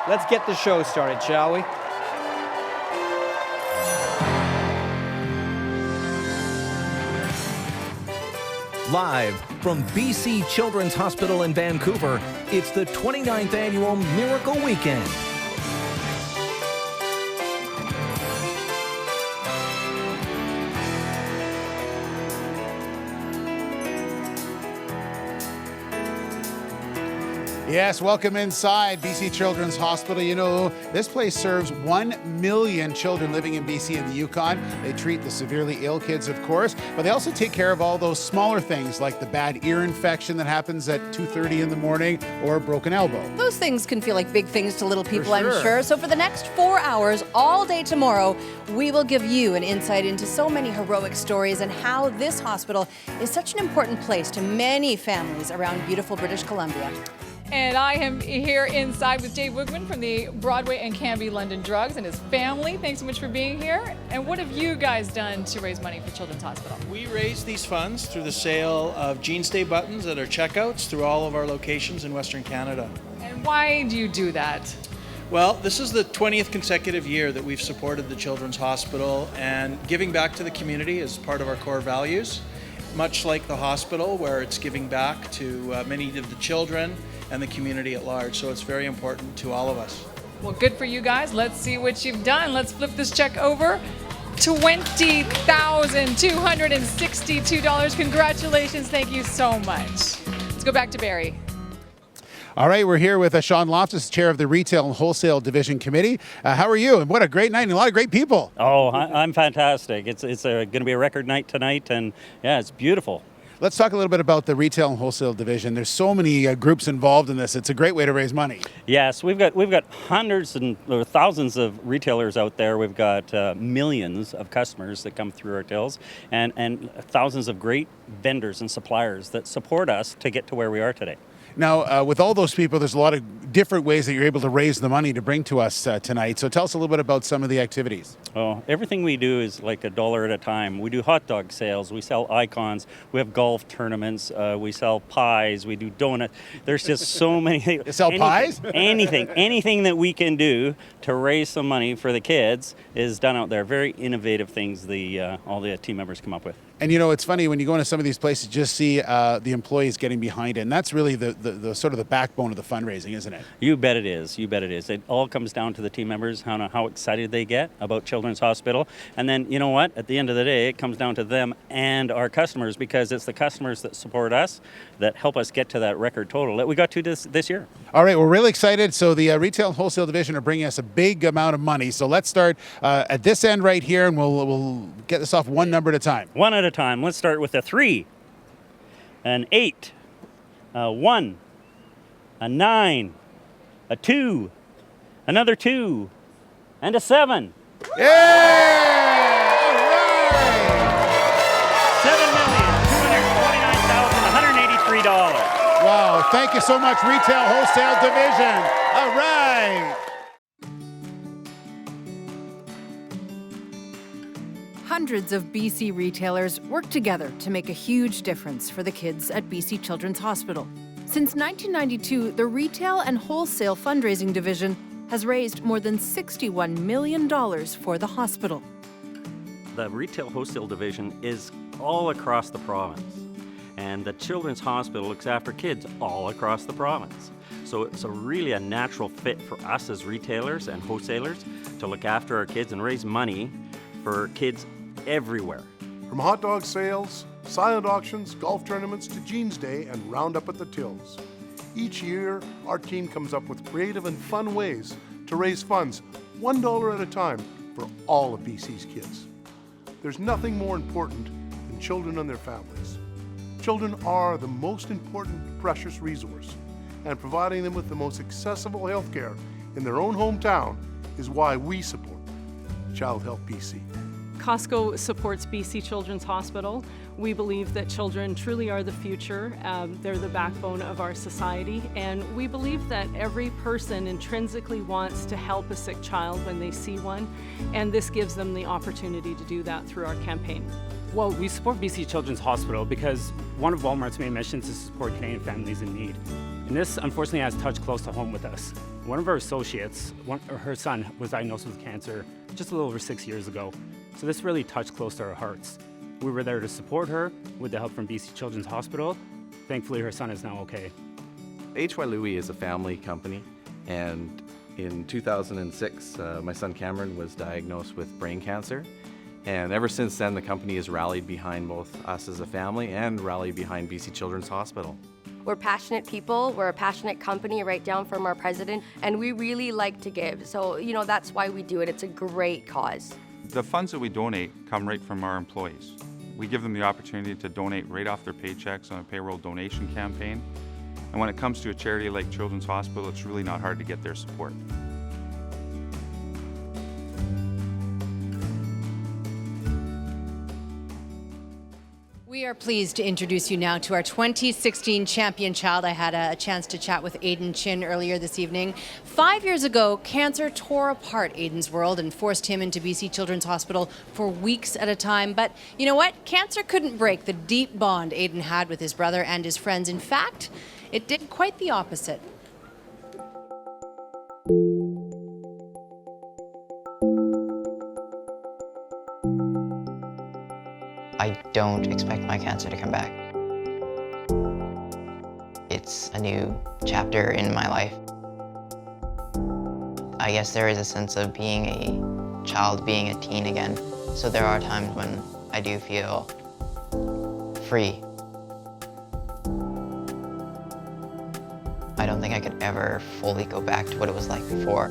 Let's get the show started, shall we? Live from BC Children's Hospital in Vancouver, it's the 29th Annual Miracle Weekend. Yes, welcome inside BC Children's Hospital. You know, this place serves 1 million children living in BC and the Yukon. They treat the severely ill kids, of course, but they also take care of all those smaller things like the bad ear infection that happens at 2:30 in the morning or a broken elbow. Those things can feel like big things to little people, For sure. I'm sure. So for the next 4 hours, all day tomorrow, we will give you an insight into so many heroic stories and how this hospital is such an important place to many families around beautiful British Columbia. And I am here inside with Dave Wigman from the Broadway and Cambie London Drugs and his family. Thanks so much for being here. And what have you guys done to raise money for Children's Hospital? We raise these funds through the sale of Jeans Day buttons at our checkouts through all of our locations in Western Canada. And why do you do that? Well, this is the 20th consecutive year that we've supported the Children's Hospital, and giving back to the community is part of our core values, much like the hospital where it's giving back to many of the children and the community at large. So it's very important to all of us. Well, good for you guys. Let's see what you've done. Let's flip this check over. $20,262. Congratulations. Thank you so much. Let's go back to Barry. All right, we're here with Sean Loftus, chair of the Retail and Wholesale Division Committee. How are you? And what a great night and a lot of great people. Oh, I'm fantastic. It's going to be a record night tonight, and yeah, it's beautiful. Let's talk a little bit about the Retail and Wholesale Division. There's so many groups involved in this. It's a great way to raise money. Yes, we've got hundreds or thousands of retailers out there. We've got millions of customers that come through our tills, and thousands of great vendors and suppliers that support us to get to where we are today. Now, with all those people, there's a lot of different ways that you're able to raise the money to bring to us tonight. So tell us a little bit about some of the activities. Oh, everything we do is like $1 at a time. We do hot dog sales. We sell icons. We have golf tournaments. We sell pies. We do donuts. There's just so many. You sell pies? Anything that we can do to raise some money for the kids is done out there. Very innovative things all the team members come up with. And you know, it's funny when you go into some of these places, just see the employees getting behind it. And that's really the sort of the backbone of the fundraising, isn't it? You bet it is. You bet it is. It all comes down to the team members, how excited they get about Children's Hospital. And then, you know what? At the end of the day, it comes down to them and our customers, because it's the customers that support us that help us get to that record total that we got to this year. All right, we're really excited. So the Retail and Wholesale Division are bringing us a big amount of money. So let's start at this end right here, and we'll get this off one number at a time. One at a time. Let's start with a 3, an 8, a 1, a 9, a 2, another 2, and a 7. Yeah! All right! $7,229,183. Wow, thank you so much, Retail Wholesale Division. All right. Hundreds of BC retailers work together to make a huge difference for the kids at BC Children's Hospital. Since 1992, the Retail and Wholesale Fundraising Division has raised more than $61 million for the hospital. The Retail Wholesale Division is all across the province, and the Children's Hospital looks after kids all across the province. So it's really a natural fit for us as retailers and wholesalers to look after our kids and raise money for kids everywhere. From hot dog sales, silent auctions, golf tournaments to Jeans Day and Roundup at the Tills. Each year, our team comes up with creative and fun ways to raise funds, $1 at a time, for all of BC's kids. There's nothing more important than children and their families. Children are the most important, precious resource, and providing them with the most accessible health care in their own hometown is why we support Child Health BC. Costco supports BC Children's Hospital. We believe that children truly are the future. They're the backbone of our society, and we believe that every person intrinsically wants to help a sick child when they see one, and this gives them the opportunity to do that through our campaign. Well, we support BC Children's Hospital because one of Walmart's main missions is to support Canadian families in need. And this, unfortunately, has touched close to home with us. One of our associates, her son, was diagnosed with cancer just a little over 6 years ago. So this really touched close to our hearts. We were there to support her with the help from BC Children's Hospital. Thankfully, her son is now okay. HY Louis is a family company, and in 2006, my son Cameron was diagnosed with brain cancer. And ever since then, the company has rallied behind both us as a family and rallied behind BC Children's Hospital. We're passionate people, we're a passionate company right down from our president, and we really like to give. So, that's why we do it. It's a great cause. The funds that we donate come right from our employees. We give them the opportunity to donate right off their paychecks on a payroll donation campaign. And when it comes to a charity like Children's Hospital, it's really not hard to get their support. We are pleased to introduce you now to our 2016 champion child. I had a chance to chat with Aiden Chin earlier this evening. 5 years ago, cancer tore apart Aiden's world and forced him into BC Children's Hospital for weeks at a time. But you know what? Cancer couldn't break the deep bond Aiden had with his brother and his friends. In fact, it did quite the opposite. I don't expect my cancer to come back. It's a new chapter in my life. I guess there is a sense of being a child, being a teen again. So there are times when I do feel free. I don't think I could ever fully go back to what it was like before.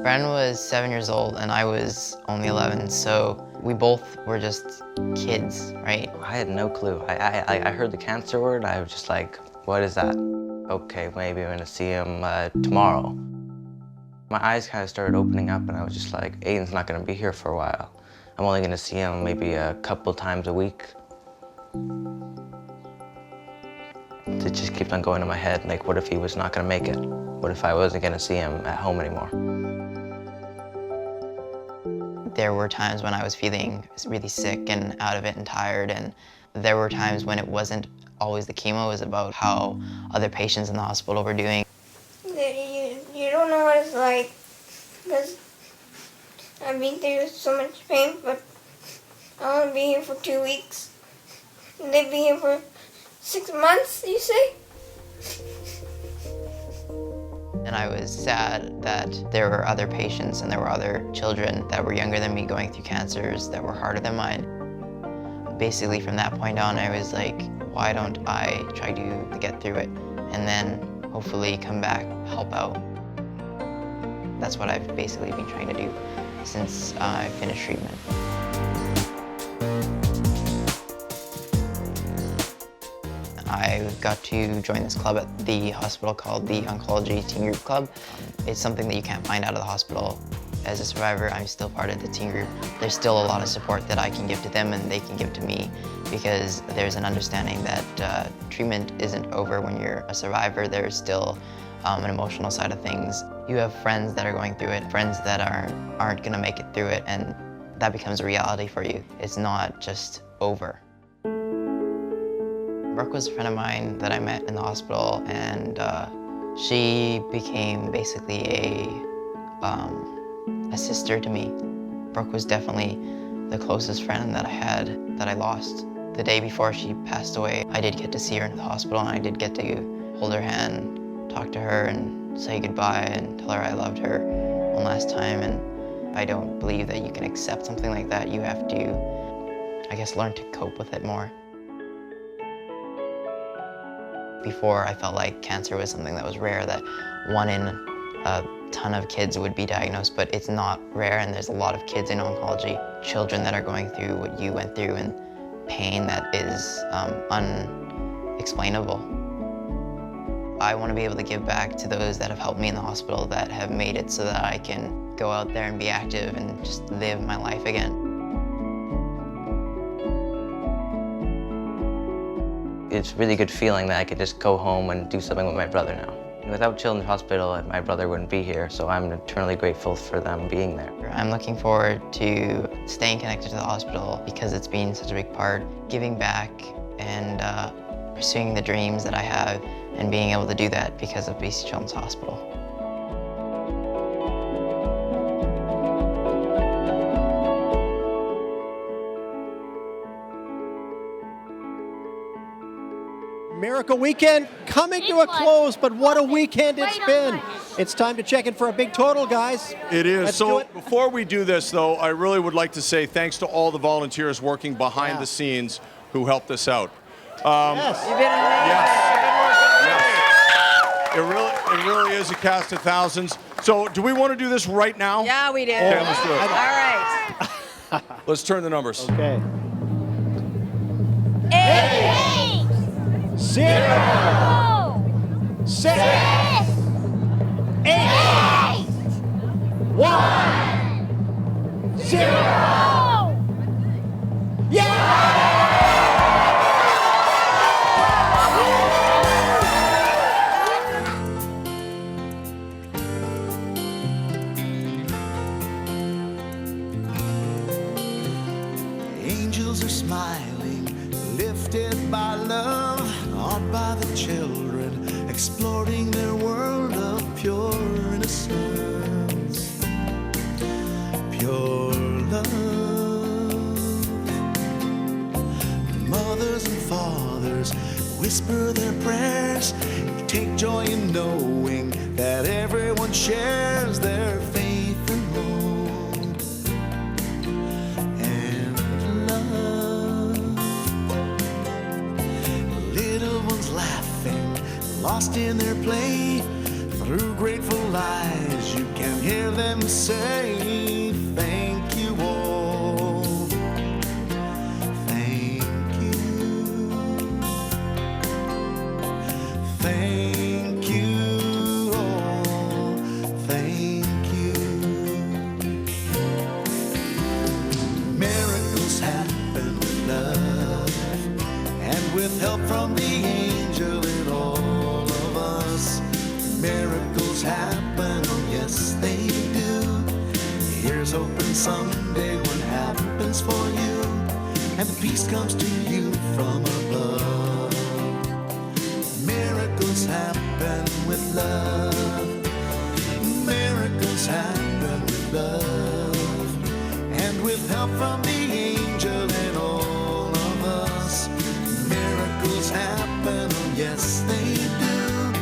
Brandon was 7 years old and I was only 11, so we both were just kids, right? I had no clue. I heard the cancer word, I was just like, what is that? Okay, maybe I'm gonna see him tomorrow. My eyes kind of started opening up and I was just like, Aiden's not gonna be here for a while. I'm only gonna see him maybe a couple times a week. It just keeps on going in my head, like what if he was not gonna make it? What if I wasn't gonna see him at home anymore? There were times when I was feeling really sick and out of it and tired, and there were times when it wasn't always the chemo, it was about how other patients in the hospital were doing. You don't know what it's like, because I've been through so much pain, but I want to be here for 2 weeks. And they'd be here for 6 months, you say? And I was sad that there were other patients and there were other children that were younger than me going through cancers that were harder than mine. Basically from that point on, I was like, why don't I try to get through it and then hopefully come back, help out. That's what I've basically been trying to do since I finished treatment. I got to join this club at the hospital called the Oncology Teen Group Club. It's something that you can't find out of the hospital. As a survivor, I'm still part of the teen group. There's still a lot of support that I can give to them and they can give to me, because there's an understanding that treatment isn't over when you're a survivor. There's still an emotional side of things. You have friends that are going through it, friends that aren't gonna make it through it, and that becomes a reality for you. It's not just over. Brooke was a friend of mine that I met in the hospital, and she became basically a sister to me. Brooke was definitely the closest friend that I had that I lost. The day before she passed away, I did get to see her in the hospital, and I did get to hold her hand, talk to her, and say goodbye, and tell her I loved her one last time. And I don't believe that you can accept something like that. You have to, I guess, learn to cope with it more. Before, I felt like cancer was something that was rare, that 1 in a ton of kids would be diagnosed, but it's not rare, and there's a lot of kids in oncology, children that are going through what you went through, and pain that is unexplainable. I want to be able to give back to those that have helped me in the hospital, that have made it so that I can go out there and be active and just live my life again. It's a really good feeling that I could just go home and do something with my brother now. Without Children's Hospital, my brother wouldn't be here, so I'm eternally grateful for them being there. I'm looking forward to staying connected to the hospital because it's been such a big part, giving back and pursuing the dreams that I have and being able to do that because of BC Children's Hospital. Miracle Weekend coming to a close, but what a weekend it's been. It's time to check in for a big total, guys. It is. Let's do So it. before we do this, though, I really would like to say thanks to all the volunteers working behind the scenes who helped us out. Yes. It really is a cast of thousands. So do we want to do this right now? Yeah, we do. Okay, let's do it. All right. Let's turn the numbers. Okay. 8, 0, 6, 8, 1, 0. Angels are smiling, lifted by love, awed by the children, exploring their world of pure innocence, pure love. Mothers and fathers whisper their prayers, take joy in knowing that everyone shares their faith and hope and love. Little ones laughing, lost in their play, through grateful eyes you can hear them say, thank you all, thank you, thank you all, thank you. Miracles happen with love and with help from the angel in all of us. Miracles happen, oh yes they do. Here's hoping someday what happens for you, and peace comes to you from above. Miracles happen with love. Miracles happen with love, and with help from the angel in all of us. Miracles happen, oh yes they do.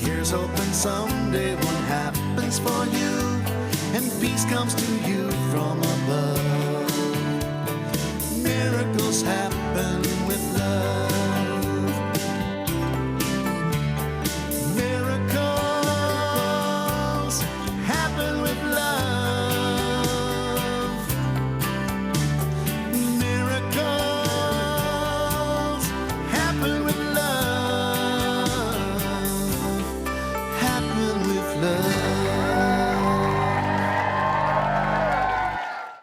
Here's hoping someday what happens for you, and peace comes to you from above. Miracles happen